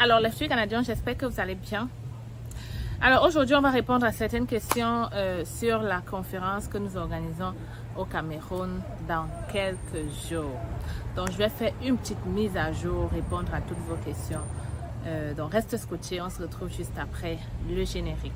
Alors, les filles canadiennes, j'espère que vous allez bien. Alors, aujourd'hui, on va répondre à certaines questions sur la conférence que nous organisons au Cameroun dans quelques jours. Donc, je vais faire une petite mise à jour, répondre à toutes vos questions. Donc, reste scotché, on se retrouve juste après le générique.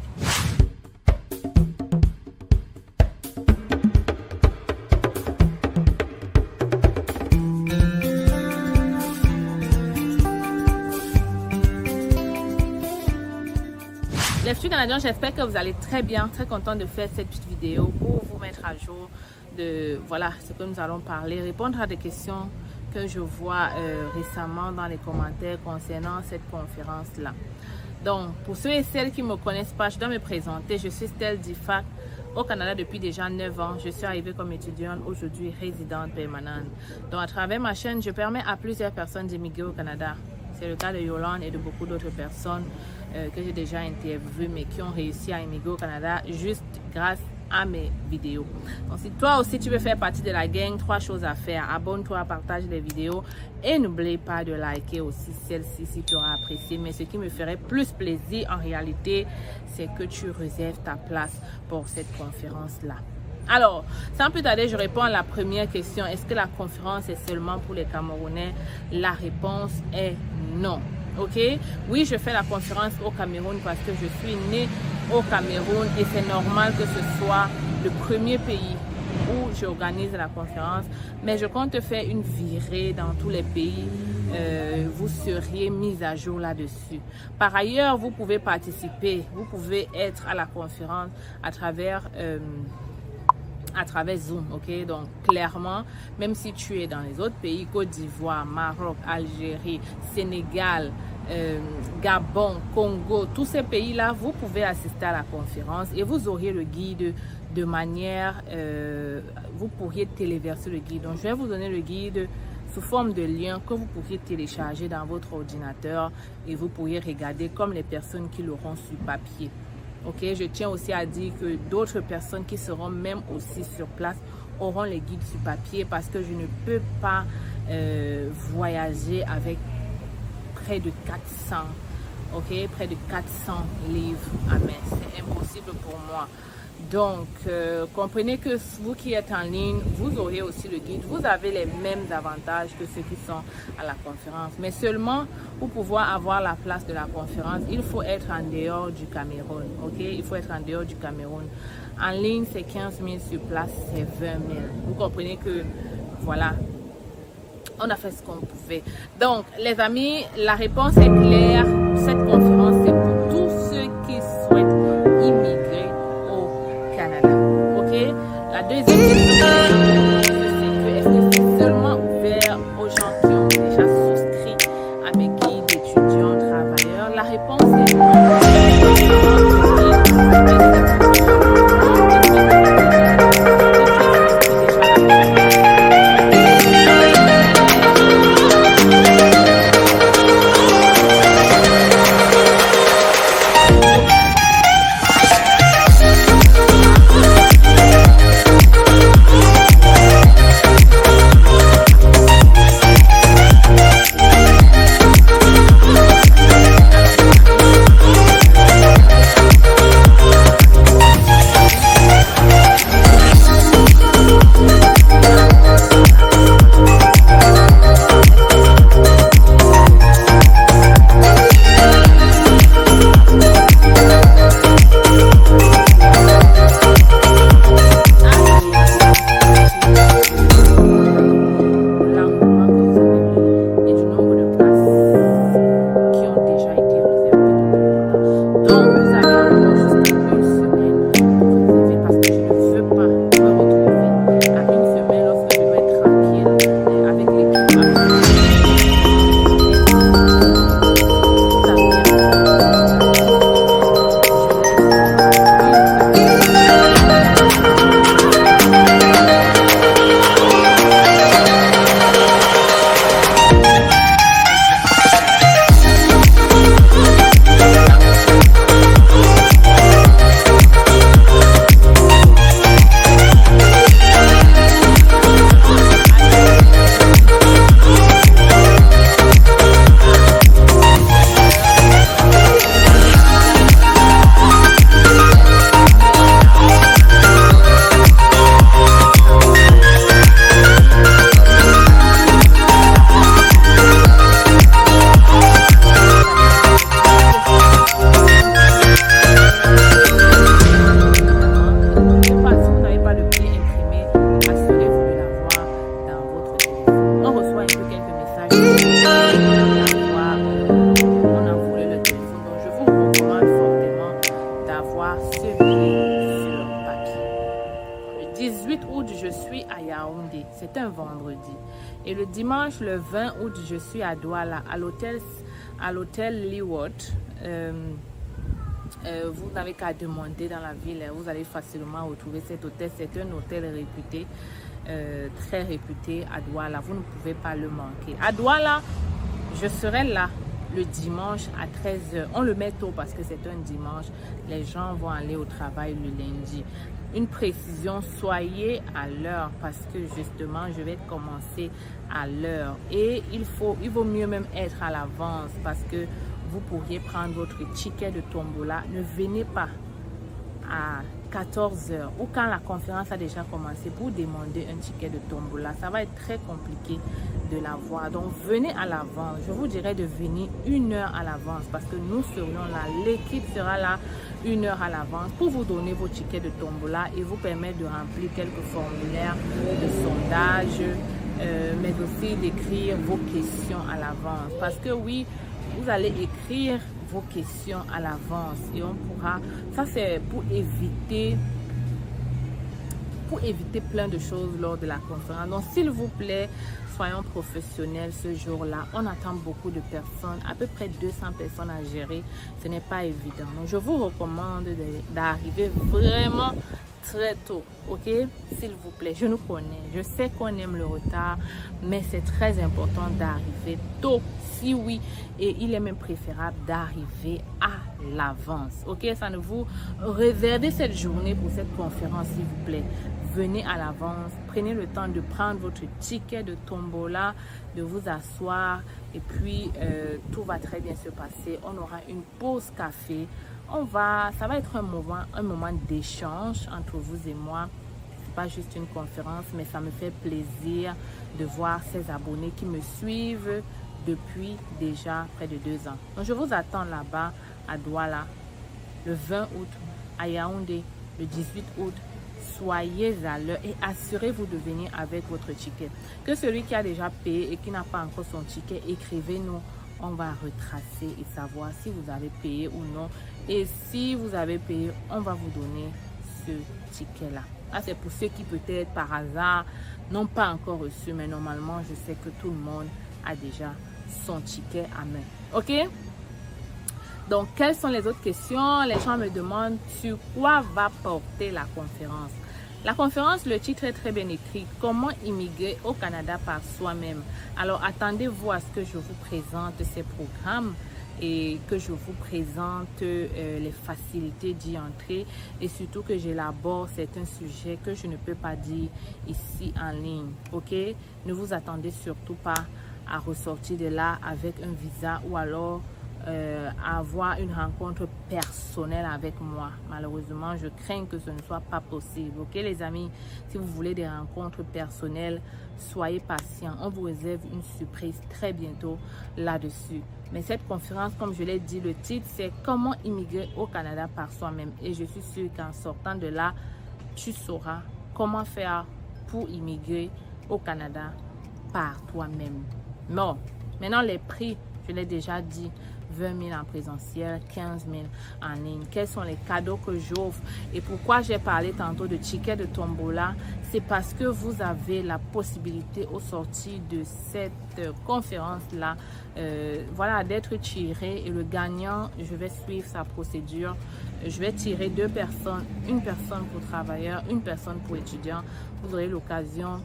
Les filles canadiennes, j'espère que vous allez très bien, très content de faire cette petite vidéo pour vous mettre à jour de voilà ce que nous allons parler, répondre à des questions que je vois récemment dans les commentaires concernant cette conférence-là. Donc, pour ceux et celles qui ne me connaissent pas, je dois me présenter. Je suis Stell Difac au Canada depuis déjà 9 ans. Je suis arrivée comme étudiante, aujourd'hui résidente permanente. Donc, à travers ma chaîne, je permets à plusieurs personnes d'immigrer au Canada. C'est le cas de Yolande et de beaucoup d'autres personnes que j'ai déjà interviewées, mais qui ont réussi à immigrer au Canada juste grâce à mes vidéos. Donc, si toi aussi tu veux faire partie de la gang, 3 choses à faire. Abonne-toi, partage les vidéos et n'oublie pas de liker aussi celle-ci si tu auras apprécié. Mais ce qui me ferait plus plaisir en réalité, c'est que tu réserves ta place pour cette conférence-là. Alors, sans plus tarder, je réponds à la première question. Est-ce que la conférence est seulement pour les Camerounais? La réponse est non. Ok? Oui, je fais la conférence au Cameroun parce que je suis née au Cameroun et c'est normal que ce soit le premier pays où j'organise la conférence. Mais je compte faire une virée dans tous les pays. Vous seriez mis à jour là-dessus. Par ailleurs, vous pouvez participer. Vous pouvez être à la conférence à travers Zoom, ok? Donc, clairement, même si tu es dans les autres pays, Côte d'Ivoire, Maroc, Algérie, Sénégal, Gabon, Congo, tous ces pays-là, vous pouvez assister à la conférence et vous auriez le guide de manière, vous pourriez téléverser le guide. Donc, je vais vous donner le guide sous forme de lien que vous pourriez télécharger dans votre ordinateur et vous pourriez regarder comme les personnes qui l'auront sur papier. Ok, je tiens aussi à dire que d'autres personnes qui seront même aussi sur place auront les guides sur papier parce que je ne peux pas voyager avec près de 400, ok, près de 400 livres à main. C'est impossible pour moi. Donc, comprenez que vous qui êtes en ligne, vous aurez aussi le guide. Vous avez les mêmes avantages que ceux qui sont à la conférence. Mais seulement pour pouvoir avoir la place de la conférence, il faut être en dehors du Cameroun. Ok, il faut être en dehors du Cameroun. En ligne, c'est 15 000, sur place, c'est 20 000. Vous comprenez que, voilà, on a fait ce qu'on pouvait. Donc, les amis, la réponse est claire. Cette conférence, c'est pour tous ceux qui souhaitent immigrer au Canada. Ok? La deuxième question, c'est est-ce que c'est seulement ouvert aux gens qui ont déjà souscrit à mes guides d'étudiants travailleurs? La réponse est non. C'est un vendredi. Et le dimanche, le 20 août, je suis à Douala, à l'hôtel Leeward. Vous n'avez qu'à demander dans la ville, vous allez facilement retrouver cet hôtel. C'est un hôtel réputé, très réputé à Douala. Vous ne pouvez pas le manquer. À Douala, je serai là le dimanche à 13h. On le met tôt parce que c'est un dimanche. Les gens vont aller au travail le lundi. Une précision, soyez à l'heure parce que justement, je vais commencer à l'heure. Et il vaut mieux même être à l'avance parce que vous pourriez prendre votre ticket de tombola. Ne venez pas à 14h ou quand la conférence a déjà commencé pour demander un ticket de tombola. Ça va être très compliqué de l'avoir. Donc, venez à l'avance. Je vous dirais de venir 1 heure à l'avance parce que nous serions là. L'équipe sera là 1 heure à l'avance pour vous donner vos tickets de tombola et vous permettre de remplir quelques formulaires de sondage, mais aussi d'écrire vos questions à l'avance. Parce que oui, vous allez écrire vos questions à l'avance et on pourra, ça c'est pour éviter plein de choses lors de la conférence. Donc s'il vous plaît, soyons professionnels ce jour-là. On attend beaucoup de personnes, à peu près 200 personnes à gérer. Ce n'est pas évident. Donc je vous recommande d'arriver vraiment très tôt, ok, s'il vous plaît. Je nous connais, je sais qu'on aime le retard, mais c'est très important d'arriver tôt, si oui, et il est même préférable d'arriver à l'avance, ok. Ça ne vous réservez cette journée pour cette conférence, s'il vous plaît. Venez à l'avance, prenez le temps de prendre votre ticket de tombola, de vous asseoir et puis tout va très bien se passer. On aura une pause café. Ça va être un moment d'échange entre vous et moi. C'est pas juste une conférence, mais ça me fait plaisir de voir ces abonnés qui me suivent depuis déjà près de 2 ans. Donc je vous attends là-bas à Douala le 20 août, à Yaoundé le 18 août. Soyez à l'heure et assurez-vous de venir avec votre ticket. Que celui qui a déjà payé et qui n'a pas encore son ticket, écrivez-nous. On va retracer et savoir si vous avez payé ou non. Et si vous avez payé, on va vous donner ce ticket-là. Là, c'est pour ceux qui peut-être par hasard n'ont pas encore reçu. Mais normalement, je sais que tout le monde a déjà son ticket à main. OK? Donc, quelles sont les autres questions? Les gens me demandent sur quoi va porter la conférence. La conférence, le titre est très bien écrit. Comment immigrer au Canada par soi-même. Alors, attendez-vous à ce que je vous présente ces programmes et que je vous présente les facilités d'y entrer et surtout que j'élabore certains sujets que je ne peux pas dire ici en ligne. OK? Ne vous attendez surtout pas à ressortir de là avec un visa ou alors avoir une rencontre personnelle avec moi. Malheureusement, je crains que ce ne soit pas possible. Ok, les amis, si vous voulez des rencontres personnelles, soyez patients. On vous réserve une surprise très bientôt là-dessus. Mais cette conférence, comme je l'ai dit, le titre, c'est comment immigrer au Canada par soi-même. Et je suis sûre qu'en sortant de là, tu sauras comment faire pour immigrer au Canada par toi-même. Bon, maintenant les prix, je l'ai déjà dit. 20 000 en présentiel, 15 000 en ligne. Quels sont les cadeaux que j'offre? Et pourquoi j'ai parlé tantôt de tickets de tombola? C'est parce que vous avez la possibilité au sortir de cette conférence-là, voilà, d'être tiré. Et le gagnant, je vais suivre sa procédure. Je vais tirer 2 personnes, une personne pour travailleurs, une personne pour étudiants. Vous aurez l'occasion,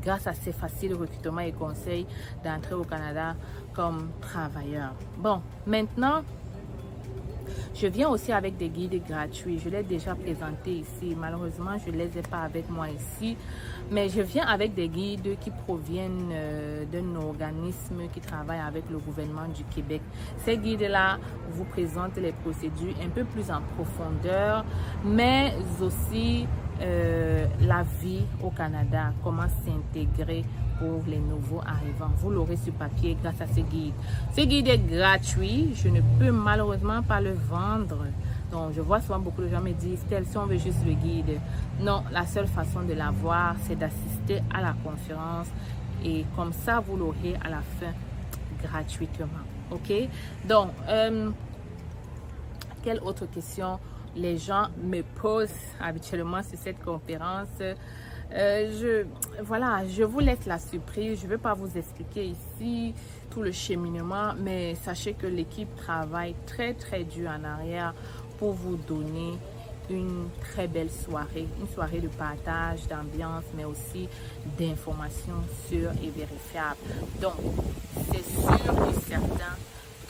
grâce à ces faciles recrutements et conseils, d'entrer au Canada comme travailleur. Bon, maintenant, je viens aussi avec des guides gratuits. Je l'ai déjà présenté ici. Malheureusement, je ne les ai pas avec moi ici. Mais je viens avec des guides qui proviennent d'un organisme qui travaille avec le gouvernement du Québec. Ces guides-là vous présentent les procédures un peu plus en profondeur, mais aussi la vie au Canada, comment s'intégrer pour les nouveaux arrivants. Vous l'aurez sur papier grâce à ce guide. Ce guide est gratuit. Je ne peux malheureusement pas le vendre. Donc, je vois souvent beaucoup de gens me disent, si on veut juste le guide. Non, la seule façon de l'avoir, c'est d'assister à la conférence. Et comme ça, vous l'aurez à la fin gratuitement. OK? Donc, quelle autre question les gens me posent habituellement sur cette conférence? Je vous laisse la surprise. Je ne vais pas vous expliquer ici tout le cheminement, mais sachez que l'équipe travaille très très dur en arrière pour vous donner une très belle soirée, une soirée de partage, d'ambiance, mais aussi d'informations sûres et vérifiables. Donc, c'est sûr et certain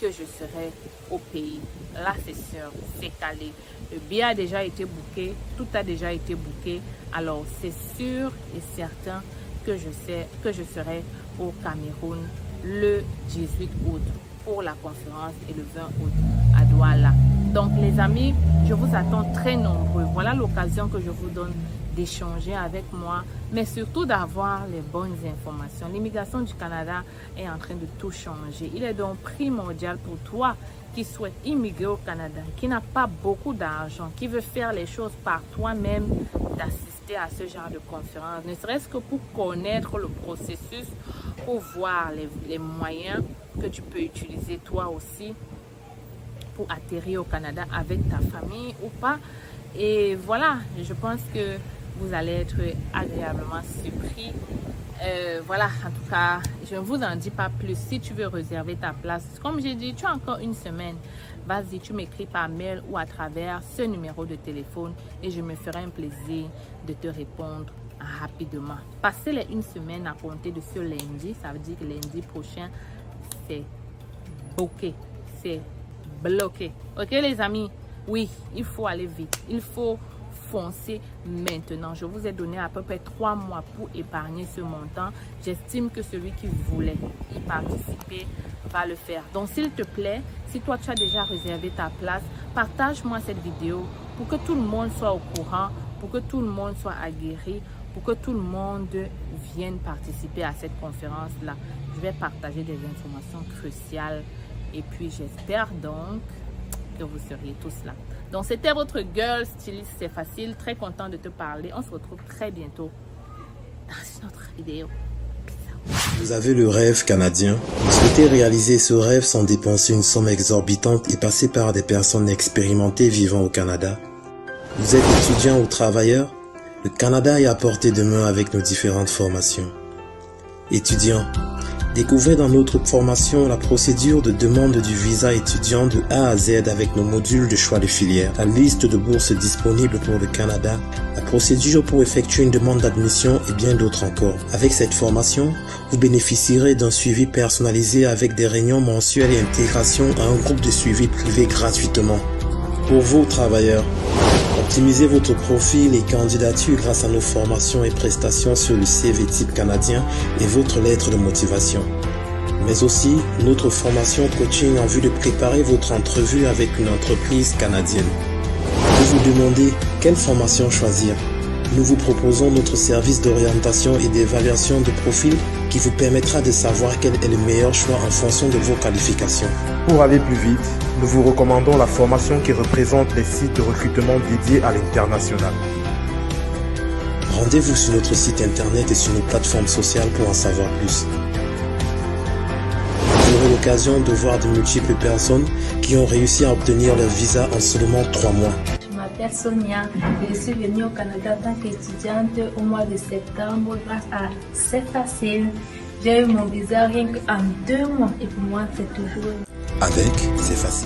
que je serai au pays. Là, c'est sûr, c'est calé. Le billet a déjà été booké, tout a déjà été booké. Alors, c'est sûr et certain que je serai au Cameroun le 18 août pour la conférence et le 20 août à Douala. Donc, les amis, je vous attends très nombreux. Voilà l'occasion que je vous donne d'échanger avec moi, mais surtout d'avoir les bonnes informations. L'immigration du Canada est en train de tout changer. Il est donc primordial pour toi qui souhaite immigrer au Canada, qui n'a pas beaucoup d'argent, qui veut faire les choses par toi-même, d'assister à ce genre de conférence, ne serait-ce que pour connaître le processus, pour voir les moyens que tu peux utiliser toi aussi pour atterrir au Canada avec ta famille ou pas. Et voilà, je pense que vous allez être agréablement surpris. Voilà, en tout cas, je ne vous en dis pas plus. Si tu veux réserver ta place, comme j'ai dit, tu as encore une semaine. Vas-y, tu m'écris par mail ou à travers ce numéro de téléphone et je me ferai un plaisir de te répondre rapidement. Passez les une semaine à compter de ce lundi, ça veut dire que lundi prochain, c'est booké, c'est bloqué. Ok les amis? Oui, il faut aller vite. Il faut foncer maintenant. Je vous ai donné à peu près 3 mois pour épargner ce montant. J'estime que celui qui voulait y participer va le faire. Donc s'il te plaît, si toi tu as déjà réservé ta place, partage-moi cette vidéo pour que tout le monde soit au courant, pour que tout le monde soit aguerri, pour que tout le monde vienne participer à cette conférence-là. Je vais partager des informations cruciales et puis j'espère donc que vous seriez tous là. Donc c'était votre girl styliste, c'est facile, très content de te parler. On se retrouve très bientôt dans une autre vidéo. Vous avez le rêve canadien. Vous souhaitez réaliser ce rêve sans dépenser une somme exorbitante et passer par des personnes expérimentées vivant au Canada. Vous êtes étudiant ou travailleur? Le Canada est à portée de main avec nos différentes formations. Étudiant, découvrez dans notre formation la procédure de demande du visa étudiant de A à Z avec nos modules de choix de filière, la liste de bourses disponibles pour le Canada, la procédure pour effectuer une demande d'admission et bien d'autres encore. Avec cette formation, vous bénéficierez d'un suivi personnalisé avec des réunions mensuelles et intégration à un groupe de suivi privé gratuitement. Pour vous, travailleurs, optimisez votre profil et candidature grâce à nos formations et prestations sur le CV type canadien et votre lettre de motivation. Mais aussi notre formation coaching en vue de préparer votre entrevue avec une entreprise canadienne. Vous vous demandez quelle formation choisir? Nous vous proposons notre service d'orientation et d'évaluation de profil qui vous permettra de savoir quel est le meilleur choix en fonction de vos qualifications. Pour aller plus vite, nous vous recommandons la formation qui représente les sites de recrutement dédiés à l'international. Rendez-vous sur notre site internet et sur nos plateformes sociales pour en savoir plus. Vous aurez l'occasion de voir de multiples personnes qui ont réussi à obtenir leur visa en seulement 3 mois. Je m'appelle Sonia et je suis venue au Canada en tant qu'étudiante au mois de septembre grâce à C'est Facile. J'ai eu mon visa rien qu'en 2 mois et pour moi c'est toujours... Avec C'est Facile.